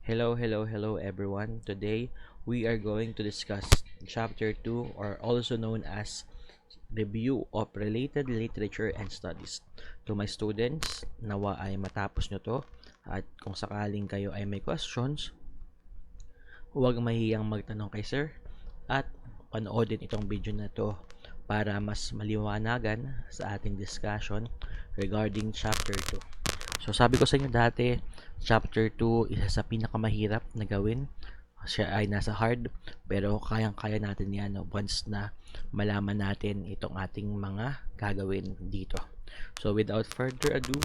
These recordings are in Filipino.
Hello everyone. Today we are going to discuss Chapter 2 or also known as Review of Related Literature and Studies. To my students, nawa ay matapos nyo to at kung sakaling kayo ay may questions, huwag mahiyang magtanong kay sir at panoodin itong video na to para mas maliwanagan sa ating discussion regarding Chapter 2. So sabi ko sa inyo dati, Chapter 2 isa sa pinakamahirap na gawin. Siya ay nasa hard, pero kayang-kaya natin yan once na malaman natin itong ating mga gagawin dito. So without further ado,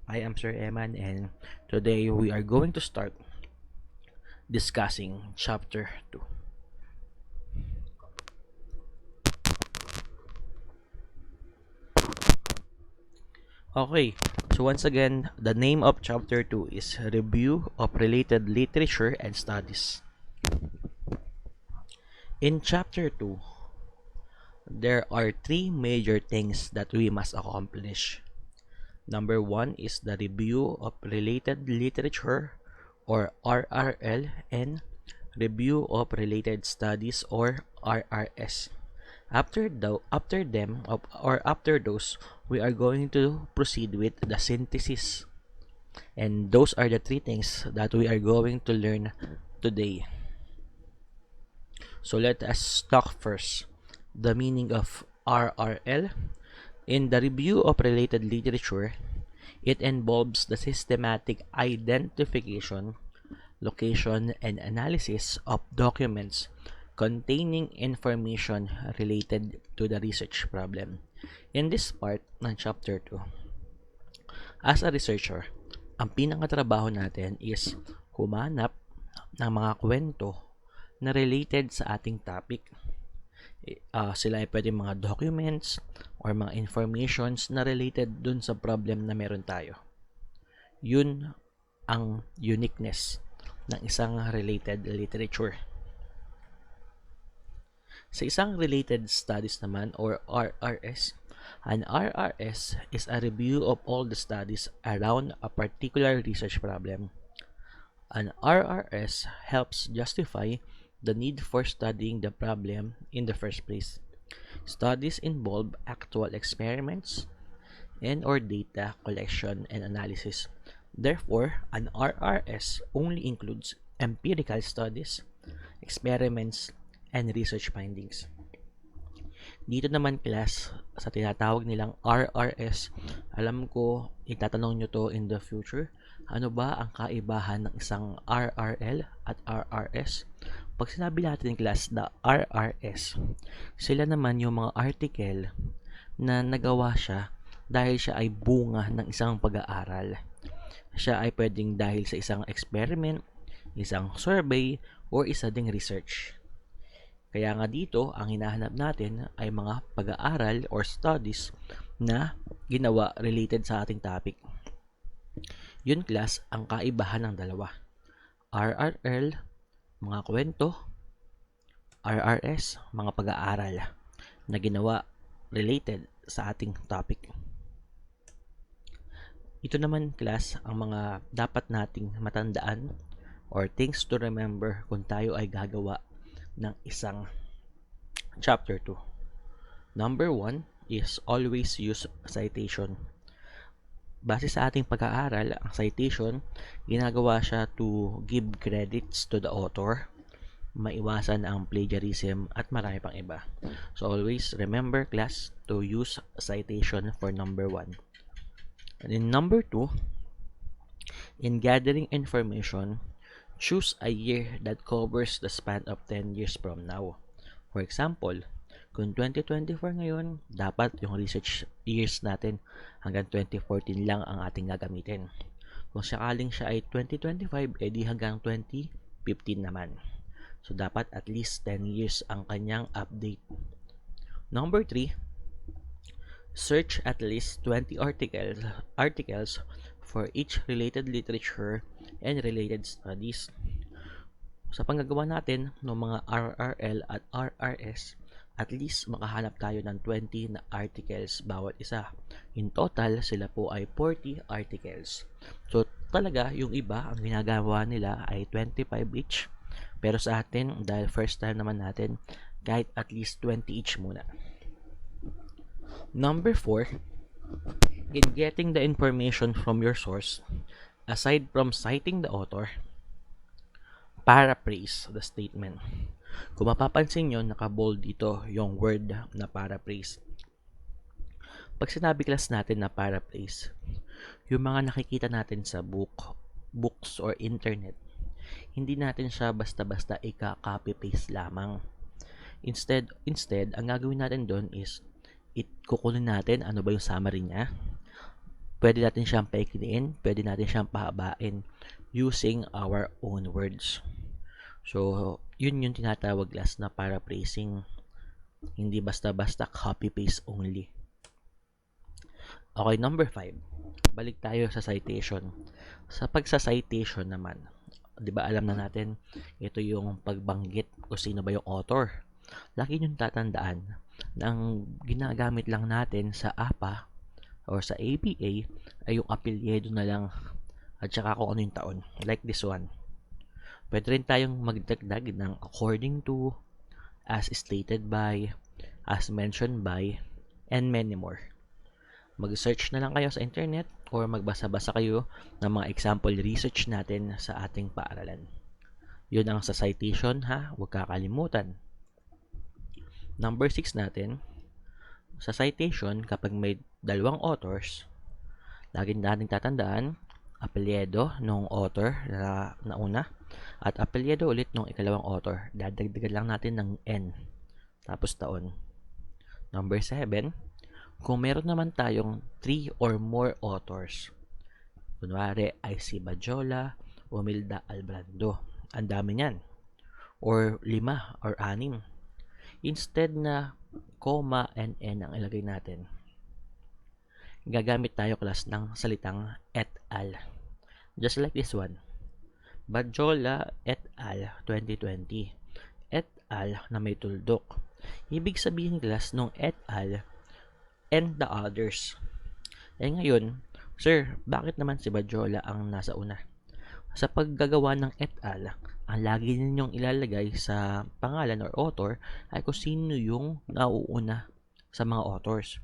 I am Sir Eman and today we are going to start discussing Chapter 2. Okay, so once again, the name of Chapter 2 is Review of Related Literature and Studies. In Chapter 2, there are three major things that we must accomplish. Number 1 is the Review of Related Literature or RRL and Review of Related Studies or RRS. After those, we are going to proceed with the synthesis. And those are the three things that we are going to learn today. So let us talk first. The meaning of RRL. In the review of related literature, it involves the systematic identification, location, and analysis of documents containing information related to the research problem. In this part ng Chapter 2, as a researcher, ang pinakatrabaho natin is humanap ng mga kwento na related sa ating topic. Sila ay pwede mga documents or mga informations na related dun sa problem na meron tayo. Yun ang uniqueness ng isang related literature. Sa isang related studies naman or RRS, an RRS is a review of all the studies around a particular research problem. An RRS helps justify the need for studying the problem in the first place. Studies involve actual experiments and or data collection and analysis. Therefore, an RRS only includes empirical studies, experiments, and research findings. Dito naman class, sa tinatawag nilang RRS, alam ko itatanong nyo to in the future, ano ba ang kaibahan ng isang RRL at RRS? Pag sinabi natin class na RRS, sila naman yung mga article na nagawa siya dahil siya ay bunga ng isang pag-aaral. Siya ay pwedeng dahil sa isang experiment, isang survey, or isa ding research. Kaya nga dito, ang hinahanap natin ay mga pag-aaral or studies na ginawa related sa ating topic. Yun class, ang kaibahan ng dalawa. RRL, mga kwento. RRS, mga pag-aaral na ginawa related sa ating topic. Ito naman class, ang mga dapat nating matandaan or things to remember kung tayo ay gagawa ng isang Chapter 2. Number 1 is always use citation. Base sa ating pag-aaral, ang citation, ginagawa siya to give credits to the author, maiwasan ang plagiarism, at marami pang iba. So always remember class to use citation for number 1. And in number 2, in gathering information, choose a year that covers the span of 10 years from now. For example, kung 2024 ngayon, dapat yung research years natin hanggang 2014 lang ang ating gagamitin. Kung sakaling siya ay 2025, edi hanggang 2015 naman. So, dapat at least 10 years ang kanyang update. Number 3, search at least 20 articles for each related literature and related studies. Sa panggagawa natin ng mga RRL at RRS, at least makahanap tayo ng 20 na articles bawat isa. In total, sila po ay 40 articles. So, talaga, yung iba, ang ginagawa nila ay 25 each. Pero sa atin, dahil first time naman natin, kahit at least 20 each muna. Number 4, in getting the information from your source, aside from citing the author, paraphrase the statement. Kung mapapansin nyo, naka-bold dito yung word na paraphrase. Pag sinabi class natin na paraphrase, yung mga nakikita natin sa books or internet, hindi natin siya basta-basta ika-copy-paste lamang. Instead, ang gagawin natin doon is, kukunin natin ano ba yung summary niya. Pwede natin siyang paikliin, pwede natin siyang pahabain using our own words. So, yun yung tinatawag class na paraphrasing. Hindi basta-basta copy-paste only. Okay, number 5. Balik tayo sa citation. Sa pagsa-citation naman, di ba alam na natin, ito yung pagbanggit kung sino ba yung author. Lagi nyo tatandaan na ang ginagamit lang natin sa APA or sa APA ay yung apelyido na lang at saka kung ano yung taon. Like this one. Pwede rin tayong magdagdag ng according to, as stated by, as mentioned by, and many more. Mag-search na lang kayo sa internet or magbasa-basa kayo ng mga example research natin sa ating paaralan. Yun ang sa citation ha, huwag kakalimutan. Number 6 natin, sa citation kapag may dalawang authors, lagi natin tatandaan, apelyido ng author na una at apelyido ulit ng ikalawang author. Dadagdagan lang natin ng N tapos taon. Number 7, kung meron naman tayong 3 or more authors, kunwari I.C. Badjola, Umilda Albrando, ang dami niyan, or 5 or 6, instead na comma and N ang ilagay natin, gagamit tayo class ng salitang et al. Just like this one. Badjola et al. 2020. Et al. Na may tuldok. Ibig sabihin class nung et al. And the others. Ngayon, sir, bakit naman si Badjola ang nasa una? Sa paggagawa ng et al., ang lagi ninyong ilalagay sa pangalan or author ay kung sino yung nauuna sa mga authors.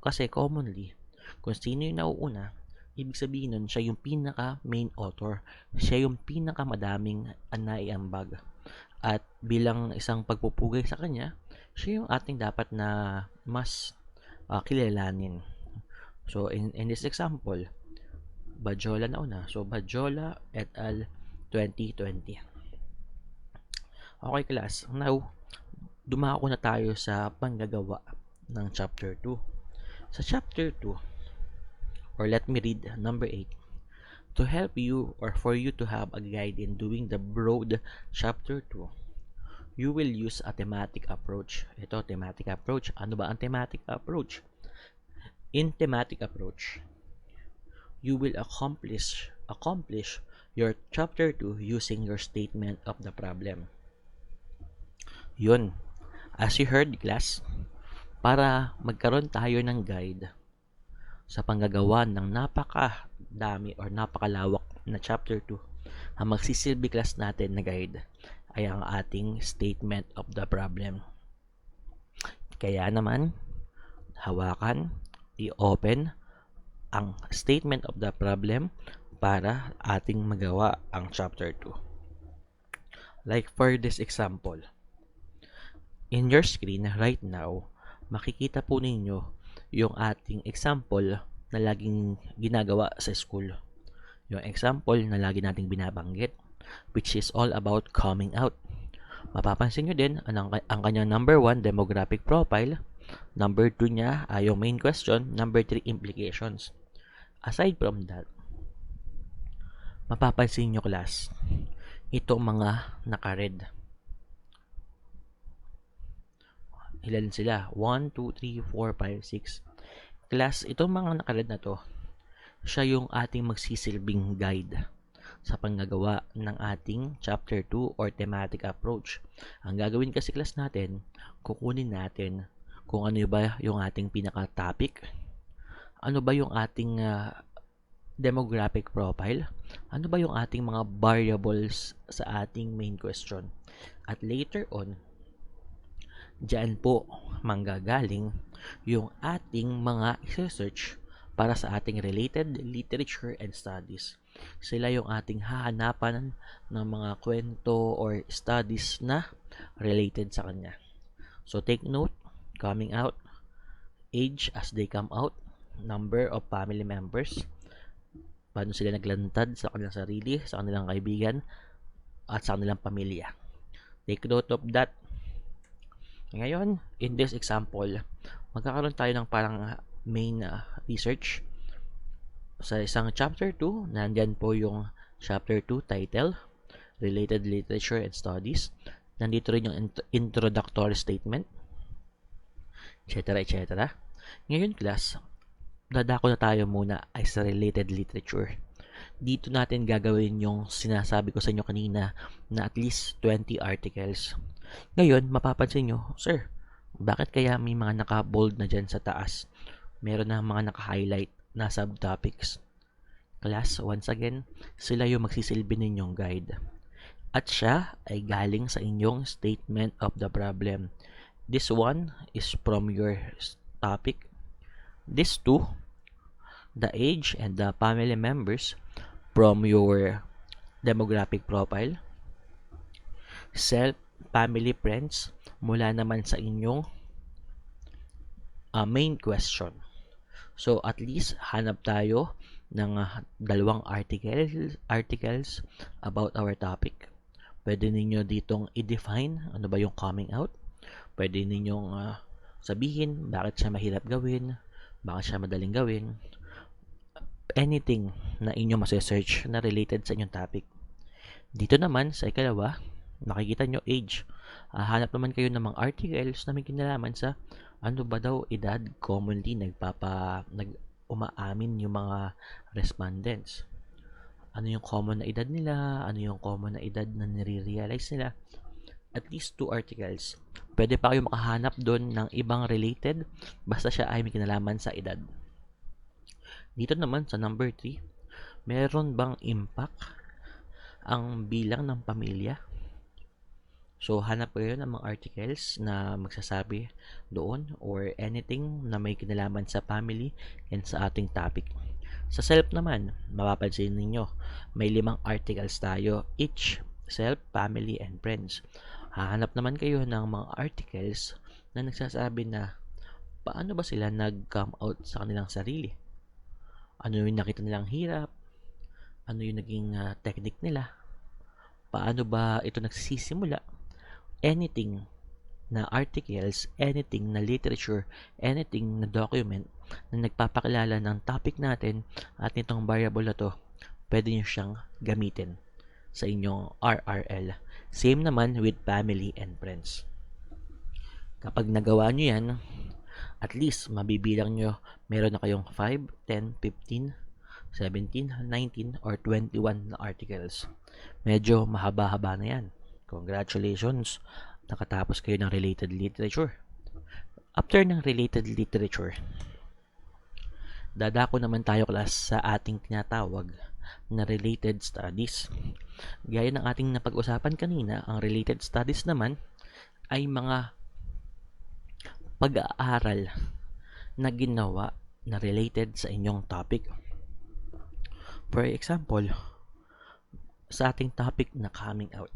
Kasi commonly, kung sino yung nauuna, ibig sabihin nun, siya yung pinaka-main author. Siya yung pinaka-madaming naiambag. At bilang isang pagpupugay sa kanya, siya yung ating dapat na mas kilalanin. So, in this example, Badjola na una. So, Badjola et al. 2020. Okay, class. Now, dumako na tayo sa panggagawa ng chapter 2. Sa chapter 2, or let me read number 8. To help you or for you to have a guide in doing the broad chapter 2, you will use a thematic approach. Ito, thematic approach. Ano ba ang thematic approach? In thematic approach, you will accomplish your chapter 2 using your statement of the problem. Yun. As you heard, class, para magkaroon tayo ng guide sa panggagawa ng napakadami or napakalawak na chapter 2, ang magsisilbi class natin na guide ay ang ating statement of the problem. Kaya naman, hawakan, i-open ang statement of the problem para ating magawa ang chapter 2. Like for this example, in your screen right now, makikita po ninyo yung ating example na laging ginagawa sa school. Yung example na lagi nating binabanggit, which is all about coming out. Mapapansin nyo din ang kanyang number 1, demographic profile. Number 2 niya ay yung main question. Number 3, implications. Aside from that, mapapansin nyo class, ito mga naka-red. Ilan sila? 1, 2, 3, 4, 5, 6. Class, itong mga naka-red na to, siya yung ating magsisilbing guide sa panggagawa ng ating Chapter 2 or thematic approach. Ang gagawin kasi class natin, kukunin natin kung ano ba yung ating pinaka-topic, ano ba yung ating demographic profile, ano ba yung ating mga variables sa ating main question. At later on, diyan po manggagaling yung ating mga research para sa ating related literature and studies. Sila yung ating hahanapan ng mga kwento or studies na related sa kanya. So take note, coming out, age as they come out, number of family members, paano sila naglantad sa kanilang sarili, sa kanilang kaibigan, at sa kanilang pamilya. Take note of that. Ngayon, in this example, magkakaroon tayo ng parang main research. Sa isang chapter 2, nandyan po yung chapter 2 title, Related Literature and Studies. Nandito rin yung introductory statement, etc. etc. Ngayon class, dadako na tayo muna ay sa related literature. Dito natin gagawin yung sinasabi ko sa inyo kanina na at least 20 articles. Ngayon, mapapansin nyo, sir, bakit kaya may mga naka-bold na dyan sa taas? Meron na mga naka-highlight na subtopics. Class, once again, sila yung magsisilbi ninyong guide. At siya ay galing sa inyong statement of the problem. This one is from your topic. These two, the age and the family members, from your demographic profile. Self, family, friends, mula naman sa inyong main question. So, at least, hanap tayo ng dalawang articles about our topic. Pwede ninyo ditong i-define ano ba yung coming out. Pwede ninyong sabihin bakit siya mahirap gawin, bakit siya madaling gawin. Anything na inyo masesearch na related sa inyong topic. Dito naman, sa ikalawa, nakikita nyo age. Hanap naman kayo ng mga articles na may kinalaman sa ano ba daw edad commonly umaamin yung mga respondents. Ano yung common na edad nila, ano yung common na edad na nire-realize nila. At least 2 articles. Pwede pa kayo makahanap doon ng ibang related basta siya ay may kinalaman sa edad. Dito naman sa number 3, meron bang impact ang bilang ng pamilya? So, hanap kayo ng mga articles na magsasabi doon or anything na may kinalaman sa family and sa ating topic. Sa self naman, mapapansin ninyo, may 5 articles tayo, each self, family, and friends. Hahanap naman kayo ng mga articles na nagsasabi na paano ba sila nag-come out sa kanilang sarili. Ano yung nakita nilang hirap, ano yung naging technique nila, paano ba ito nagsisimula. Anything na articles, anything na literature, anything na document na nagpapakilala ng topic natin at nitong variable na to, pwede nyo siyang gamitin sa inyong RRL. Same naman with family and friends. Kapag nagawa nyo yan, at least mabibilang nyo meron na kayong 5, 10, 15, 17, 19, or 21 na articles. Medyo mahaba-haba na yan. Congratulations! Nakatapos kayo ng related literature. After ng related literature, dadako naman tayo class sa ating tinatawag na related studies. Gaya ng ating napag-usapan kanina, ang related studies naman ay mga pag-aaral na ginawa na related sa inyong topic. For example, sa ating topic na coming out,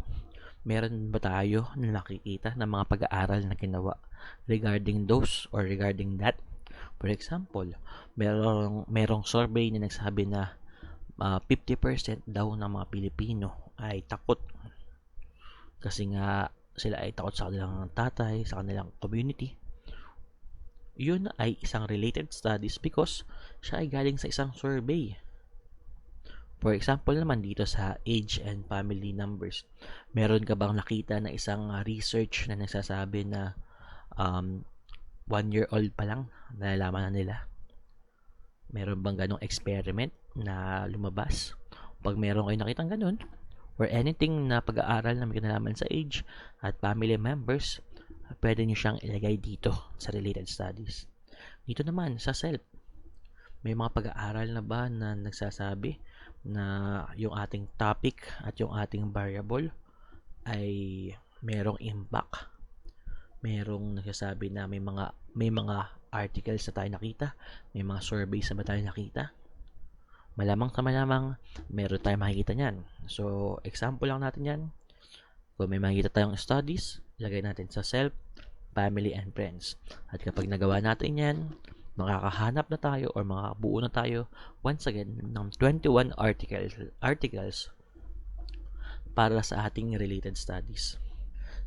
meron ba tayo na nakikita ng mga pag-aaral na ginawa regarding those or regarding that? For example, merong survey na nagsabi na 50% daw ng mga Pilipino ay takot kasi nga sila ay takot sa kanilang tatay, sa kanilang community. Yun ay isang related studies because siya ay galing sa isang survey. For example naman dito sa age and family numbers, meron ka bang nakita na isang research na nagsasabi na 1-year-old pa lang nalalaman na nila? Meron bang ganong experiment na lumabas? Pag meron kayo nakitang ganun, or anything na pag-aaral na may kinalaman sa age at family members, pwede nyo siyang ilagay dito sa related studies. Dito naman, sa self, may mga pag-aaral na ba na nagsasabi na yung ating topic at yung ating variable ay merong impact? Merong nagsasabi na may mga articles na tayo nakita, may mga surveys na ba tayo nakita? Malamang sa malamang meron tayong makikita niyan. So, example lang natin yan. Kung may makikita tayong studies, lagay natin sa self, family, and friends. At kapag nagawa natin yan, makakahanap na tayo or makakabuo na tayo once again ng 21 articles para sa ating related studies.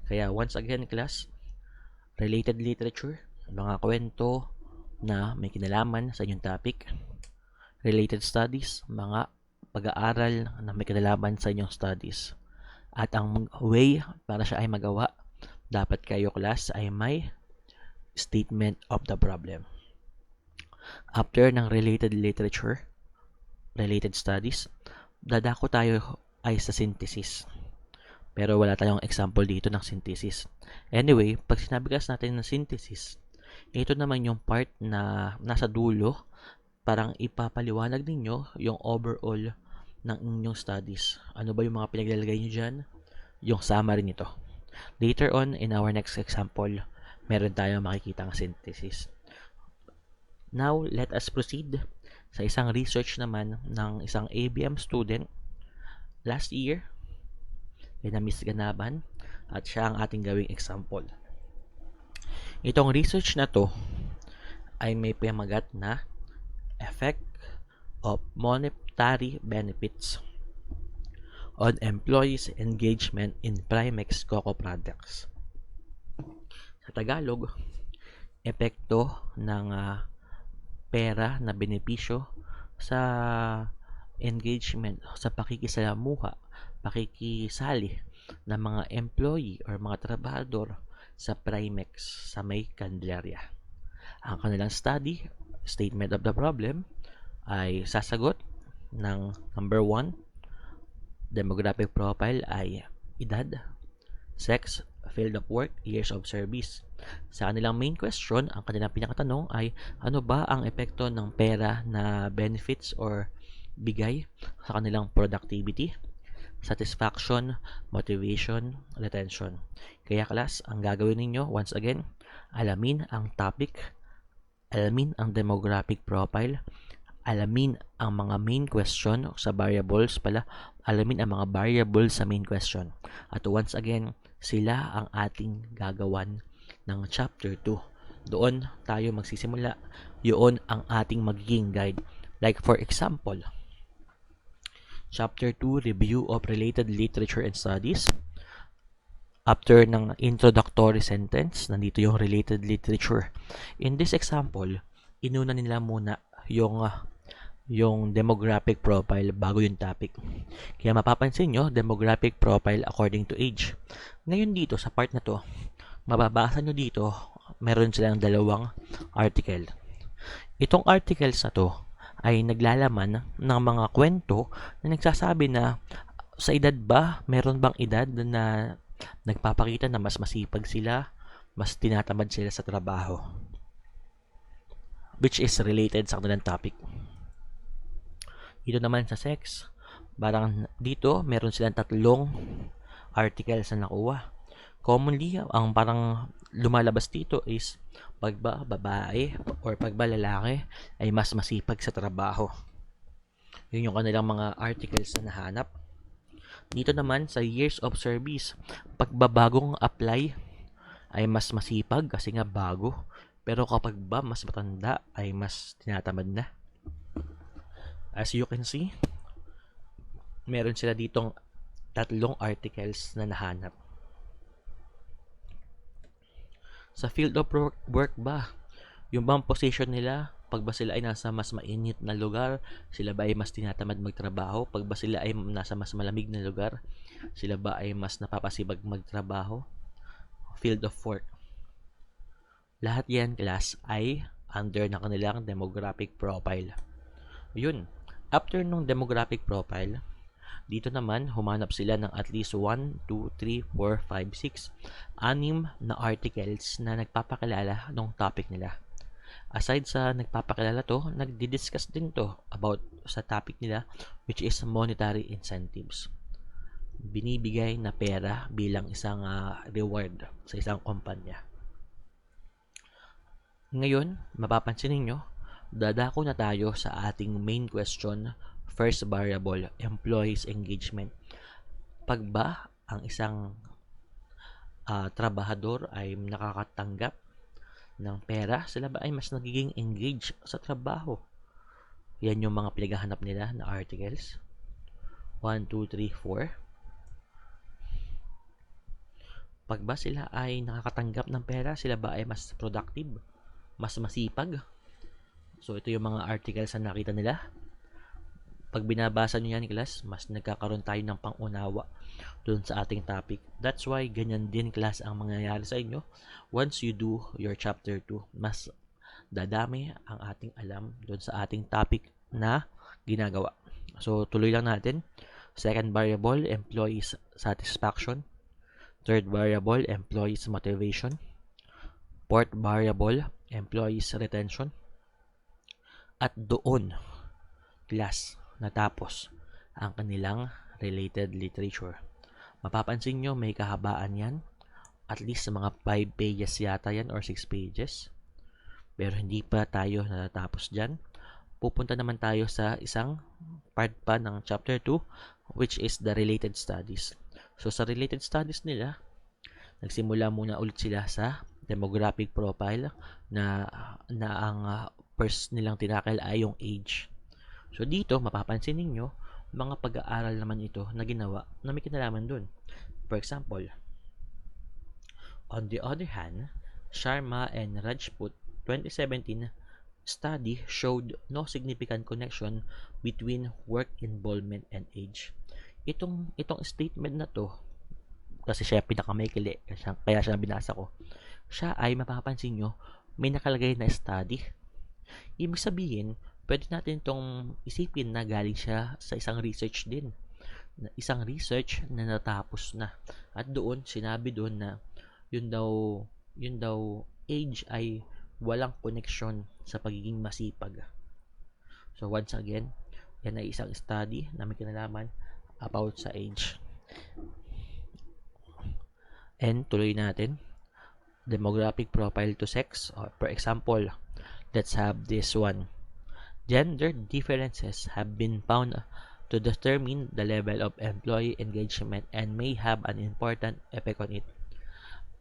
Kaya once again class, related literature, mga kwento na may kinalaman sa inyong topic. Related studies, mga pag-aaral na may kinalaman sa inyong studies. At ang way para siya ay magawa, dapat kayo class ay may statement of the problem. After ng related literature, related studies, dadako tayo ay sa synthesis. Pero wala tayong example dito ng synthesis. Anyway, pag sinabi kasi natin ng synthesis, ito naman yung part na nasa dulo, parang ipapaliwanag ninyo yung overall ng inyong studies. Ano ba yung mga pinaglalagay nyo dyan? Yung summary nito. Later on, in our next example, meron tayong makikita ang synthesis. Now, let us proceed sa isang research naman ng isang ABM student last year, na Miss Ganaban, at siya ang ating gawing example. Itong research na to ay may pamagat na effect of monetary benefits on employees' engagement in Primex Coco products. Sa Tagalog, epekto ng pera na benepisyo sa engagement, sa pakikisali ng mga employee or mga trabahador sa Primex sa may Candelaria. Ang kanilang study, statement of the problem, ay sasagot ng number 1, demographic profile ay edad, sex, field of work, years of service. Sa kanilang main question, ang kanilang pinakatanong ay ano ba ang epekto ng pera na benefits or bigay sa kanilang productivity, satisfaction, motivation, retention. Kaya class, ang gagawin ninyo, once again, alamin ang topic, alamin ang demographic profile, alamin ang mga main question sa variables pala, alamin ang mga variables sa main question. At once again, sila ang ating gagawan ng chapter 2. Doon tayo magsisimula. Yun ang ating magiging guide. Like for example, chapter 2, review of related literature and studies. After ng introductory sentence, nandito yung related literature. In this example, inuna nila muna yung demographic profile bago yung topic. Kaya mapapansin nyo, demographic profile according to age. Ngayon dito, sa part na to, mababasa nyo dito, meron silang dalawang article. Itong articles na to ay naglalaman ng mga kwento na nagsasabi na sa edad ba, meron bang edad na nagpapakita na mas masipag sila, mas tinatamad sila sa trabaho, which is related sa kanilang topic. Dito naman sa sex, parang dito meron silang 3 articles na nakuha. Commonly, ang parang lumalabas dito is pag ba babae or pag ba lalaki ay mas masipag sa trabaho. Yun yung kanilang mga articles na nahanap. Dito naman sa years of service, pagbabagong apply ay mas masipag kasi nga bago. Pero kapag ba mas matanda ay mas tinatamad na. As you can see, meron sila ditong 3 articles na nahanap. Sa field of work ba, yung bang position nila, pag ba sila ay nasa mas mainit na lugar, sila ba ay mas tinatamad magtrabaho? Pag ba sila ay nasa mas malamig na lugar, sila ba ay mas napapasibag magtrabaho? Field of work. Lahat yan, class, ay under na kanilang demographic profile. Yun. After nung demographic profile, Dito naman, humanap sila ng at least 1, 2, 3, 4, 5, 6, 6 na articles na nagpapakilala ng topic nila. Aside sa nagpapakilala to, nagdi-discuss din to about sa topic nila, which is monetary incentives. Binibigay na pera bilang isang reward sa isang kumpanya. Ngayon, mapapansin ninyo, dadako na tayo sa ating main question, first variable, employees engagement. Pag ba ang isang trabahador ay nakakatanggap ng pera, sila ba ay mas nagiging engaged sa trabaho? Yan yung mga pinaghahanap nila na articles. 1, 2, 3, 4. Pag ba sila ay nakakatanggap ng pera, sila ba ay mas productive, mas masipag? So, ito yung mga articles na nakita nila. Pag binabasa nyo yan, class, mas nagkakaroon tayo ng pangunawa dun sa ating topic. That's why ganyan din, class, ang mangyayari sa inyo. Once you do your chapter 2, mas dadami ang ating alam dun sa ating topic na ginagawa. So, tuloy lang natin. Second variable, employees satisfaction. Third variable, employees motivation. Fourth variable, employees retention. At doon, class, natapos ang kanilang related literature. Mapapansin nyo, may kahabaan yan. At least mga 5 pages yata yan or 6 pages. Pero hindi pa tayo natatapos dyan. Pupunta naman tayo sa isang part pa ng chapter 2, which is the related studies. So, sa related studies nila, nagsimula muna ulit sila sa demographic profile na ang first nilang tinakil ay yung age. So, dito, mapapansin ninyo, mga pag-aaral naman ito na ginawa na may kinalaman dun. For example, on the other hand, Sharma and Rajput 2017 study showed no significant connection between work involvement and age. Itong statement na to, kasi siya pinakamaikli, kaya siya binasa ko. Siya ay mapapansin nyo, may nakalagay na study. Ibig sabihin, pwede natin itong isipin na galing siya sa isang research din. Isang research na natapos na. At doon, sinabi doon na yun daw age ay walang connection sa pagiging masipag. So once again, yan ay isang study na may kinalaman about sa age. And tuloy natin, demographic profile to sex. For example, let's have this one. Gender differences have been found to determine the level of employee engagement and may have an important effect on it.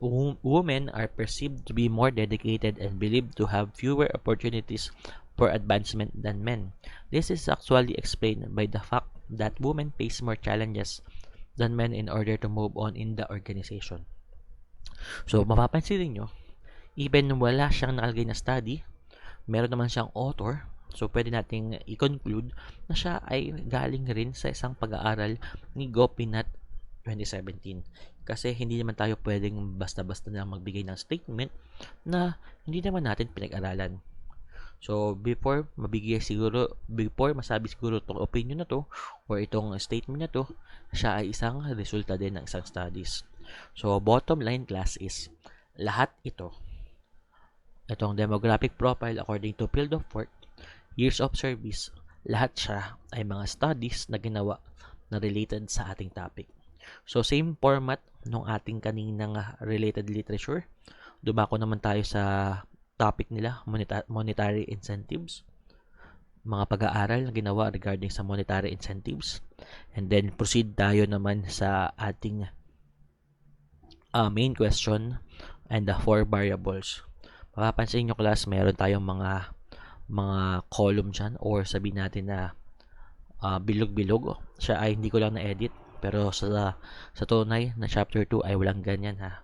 Women are perceived to be more dedicated and believed to have fewer opportunities for advancement than men. This is actually explained by the fact that women face more challenges than men in order to move on in the organization. So, mapapansin nyo, even wala siyang nakalagay na study, meron naman siyang author, so pwede nating i-conclude na siya ay galing rin sa isang pag-aaral ni Gopinath 2017. Kasi hindi naman tayo pwedeng basta-basta na magbigay ng statement na hindi naman natin pinag-aralan. So, before masabi siguro itong opinion na to or itong statement na to, siya ay isang resulta din ng isang studies. So, bottom line, class, is lahat itong demographic profile according to field of work, years of service, lahat siya ay mga studies na ginawa na related sa ating topic. So, same format nung ating kaninang related literature. Dumako naman tayo sa topic nila, monetary incentives. Mga pag-aaral na ginawa regarding sa monetary incentives. And then, proceed tayo naman sa ating main question and the 4 variables. Mapapansin nyo, class, meron tayong mga column dyan or sabihin natin na bilog-bilog. Siya ay hindi ko lang na-edit. Pero sa tunay na chapter 2 ay walang ganyan ha.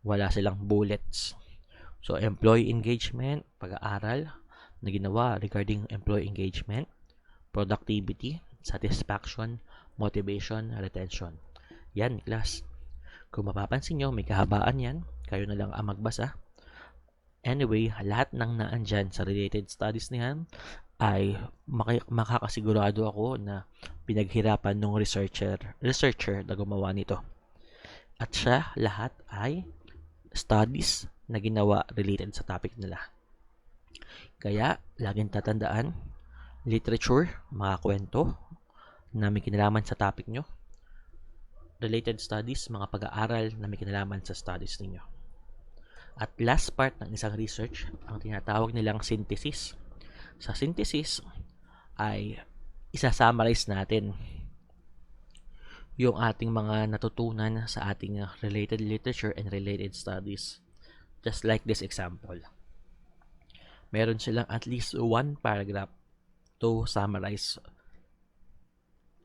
Wala silang bullets. So, employee engagement, pag-aaral na ginawa regarding employee engagement, productivity, satisfaction, motivation, retention. Yan, class. Kung mapapansin nyo, may kahabaan yan. Kayo na lang ang magbasa. Anyway, lahat ng naandyan sa related studies niyan ay makakasigurado ako na pinaghirapan ng researcher na gumawa nito. At siya lahat ay studies na ginawa related sa topic nila. Kaya, laging tatandaan, literature, mga kwento na may kinalaman sa topic nyo, related studies, mga pag-aaral na may kinalaman sa studies ninyo. At last part ng isang research, ang tinatawag nilang synthesis. Sa synthesis ay isa-summarize natin yung ating mga natutunan sa ating related literature and related studies. Just like this example. Meron silang at least one paragraph to summarize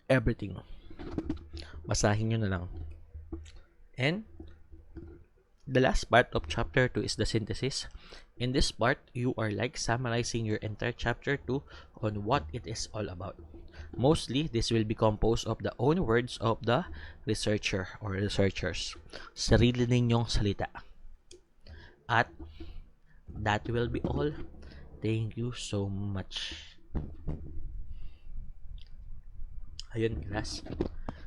everything. Basahin nyo na lang. And the last part of chapter 2 is the synthesis. In this part, you are like summarizing your entire chapter 2 on what it is all about. Mostly, this will be composed of the own words of the researcher or researchers. Sarili ninyong salita. At that will be all. Thank you so much. Ayun, class.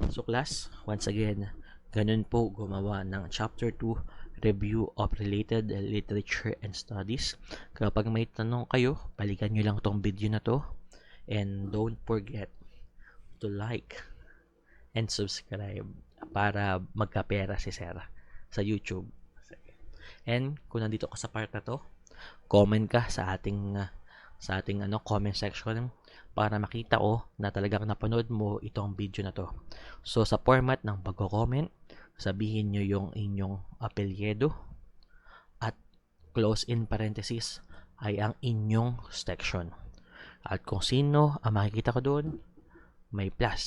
So, class, once again, ganun po gumawa ng Chapter 2 Review of Related Literature and Studies. Kapag may tanong kayo, balikan nyo lang tong video na to. And don't forget to like and subscribe para magkapera si Sarah sa YouTube. And kung nandito ka sa part na to, comment ka sa ating comment section para makita ko na talagang napanood mo itong video na to. So sa format ng pagko-comment, sabihin nyo yung inyong apelyido at close in parenthesis ay ang inyong section. At kung sino ang makikita ko doon, may plus.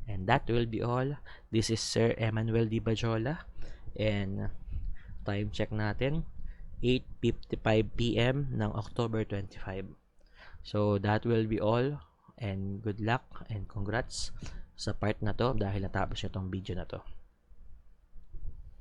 And that will be all. This is Sir Emmanuel Di Bajola. And time check natin, 8:55 PM ng October 25. So that will be all. And good luck and congrats sa part na to dahil natapos nyo tong video na to.